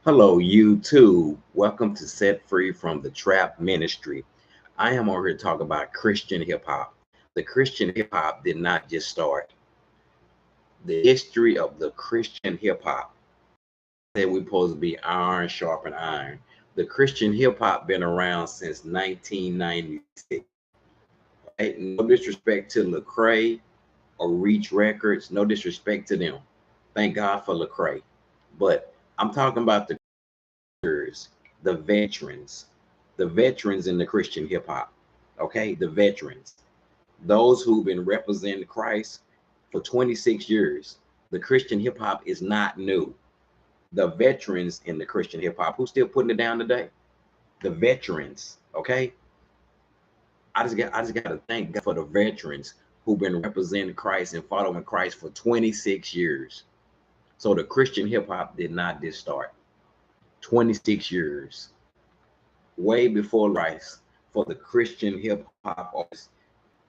Hello, YouTube. Welcome to Set Free from the Trap Ministry. I am over here talking about Christian hip hop. The Christian hip hop did not just start. The history of the Christian hip hop that we're supposed to be iron sharpen iron. The Christian hip hop been around since 1996. Right? No disrespect to Lecrae or Reach Records. No disrespect to them. Thank God for Lecrae. But I'm talking about the veterans, the veterans in the Christian hip hop. Okay, the veterans, those who've been representing Christ for 26 years. The Christian hip hop is not new. The veterans in the Christian hip hop who still putting it down today. The veterans, okay? I just got to thank God for the veterans who've been representing Christ and following Christ for 26 years. So the Christian hip hop did not just start. 26 years, way before Christ, for the Christian hip hop artists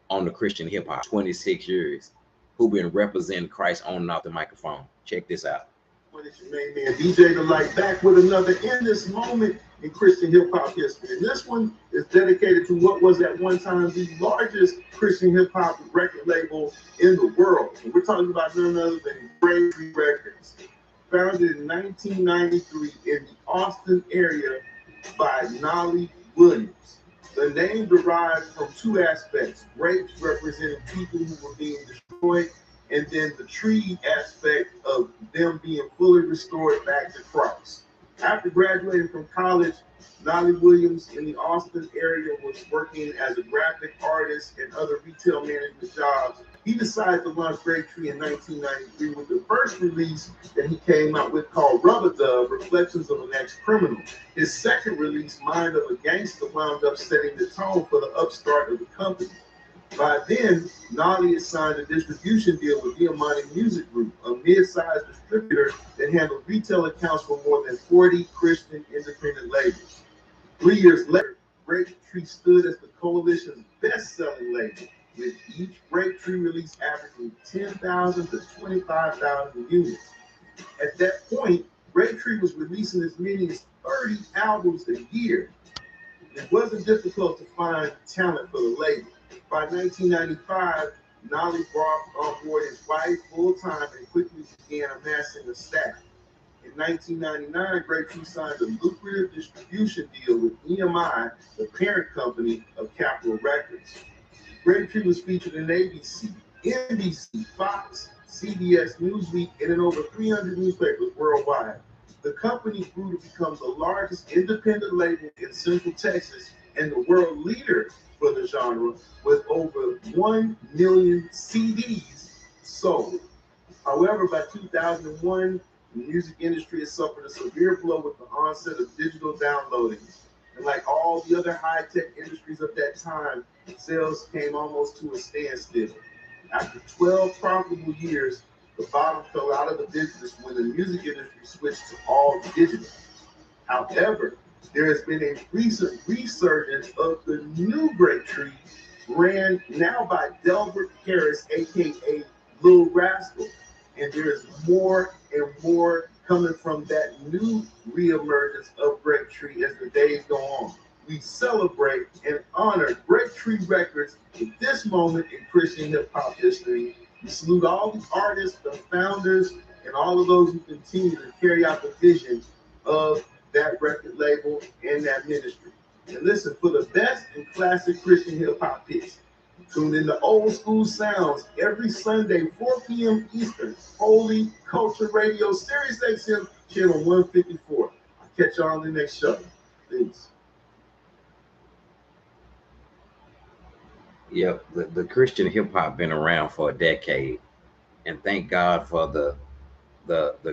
on the Christian hip hop, 26 years, who been representing Christ on and off the microphone. Check this out. What is your name, man? DJ The Light back with another In This Moment in Christian hip hop history. And this one is dedicated to what was at one time the largest Christian hip hop record label in the world. And we're talking about none other than Bravery Records. Founded in 1993 in the Austin area by Nolly Williams. The name derives from two aspects: grapes representing people who were being destroyed, and then the tree aspect of them being fully restored back to Christ. After graduating from college, Nolly Williams in the Austin area was working as a graphic artist and other retail management jobs. He decided to launch Tree in 1993 with the first release that he came out with called Rubber Dub, Reflections of an Ex-Criminal. His second release, Mind of a Gangster, wound up setting the tone for the upstart of the company. By then, Nolly had signed a distribution deal with Diamante Music Group, a mid-sized distributor that handled retail accounts for more than 40 Christian independent labels. 3 years later, Tree stood as the coalition's best-selling label, with each Tree release averaging 10,000 to 25,000 units. At that point, Tree was releasing as many as 30 albums a year. It wasn't difficult to find talent for the label. By 1995, Nolly brought on board his wife full time and quickly began amassing a staff. In 1999, Tree signed a lucrative distribution deal with EMI, the parent company of Capitol Records. Tree was featured in ABC, NBC, Fox, CBS, Newsweek, and in over 300 newspapers worldwide. The company grew to become the largest independent label in Central Texas and the world leader for the genre, with over 1 million CDs sold. However, by 2001, the music industry has suffered a severe blow with the onset of digital downloading. And like all the other high-tech industries of that time, sales came almost to a standstill. After 12 profitable years, the bottom fell out of the business when the music industry switched to all digital. However, there has been a recent resurgence of the new Tree, ran now by Delbert Harris, aka Lil Rascal, and there's more and more coming from that new reemergence of Tree as the days go on. We celebrate and honor Tree Records in this moment in Christian hip hop history. We salute all the artists, the founders, and all of those who continue to carry out the vision of that record label and that ministry. And listen, for the best in classic Christian hip hop hits, tune in to Old School Sounds every Sunday, 4 p.m. Eastern, Holy Culture Radio, Sirius XM, channel 154. I'll catch y'all on the next show. Peace. Yep, the Christian hip hop been around for a decade, and thank God for the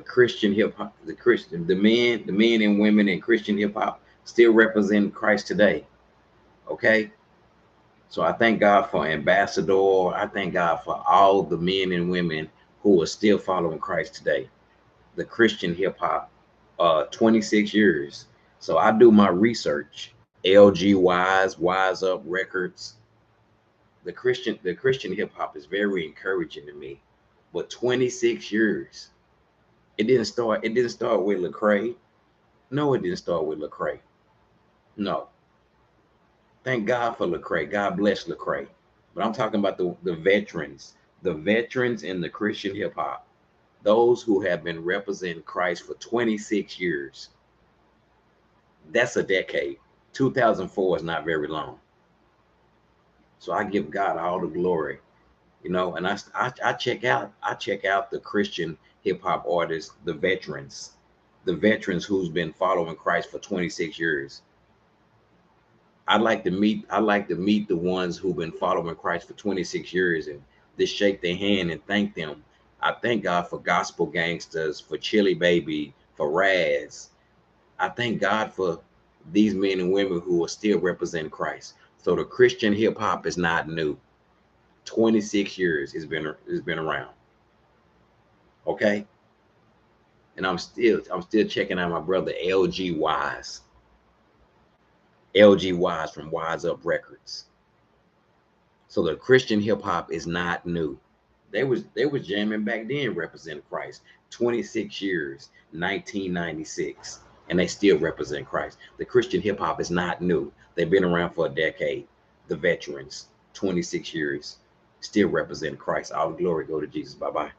Christian hip hop, the men and women in Christian hip hop still represent Christ today. Okay, so I thank God for Ambassador. I thank God for all the men and women who are still following Christ today. The Christian hip hop, 26 years. So I do my research. LG Wise Up Records. The Christian hip hop is very encouraging to me. But 26 years. It didn't start with Lecrae. No, it didn't start with Lecrae. No. Thank God for Lecrae. God bless Lecrae. But I'm talking about the veterans in the Christian hip hop, those who have been representing Christ for 26 years. That's a decade. 2004 is not very long. So I give God all the glory, you know. And I check out the Christian hip hop artists, the veterans who's been following Christ for 26 years. I like to meet the ones who've been following Christ for 26 years and just shake their hand and thank them. I thank God for Gospel Gangsters, for Chili Baby, for Raz. I thank God for these men and women who are still representing Christ. So the Christian hip hop is not new. 26 years it's been around. Okay? And I'm still checking out my brother LG Wise. LG Wise from Wise Up Records. So the Christian hip hop is not new. They was jamming back then representing Christ. 26 years, 1996, and they still represent Christ. The Christian hip hop is not new. They've been around for a decade. The veterans, 26 years, still represent Christ. All the glory go to Jesus. Bye bye.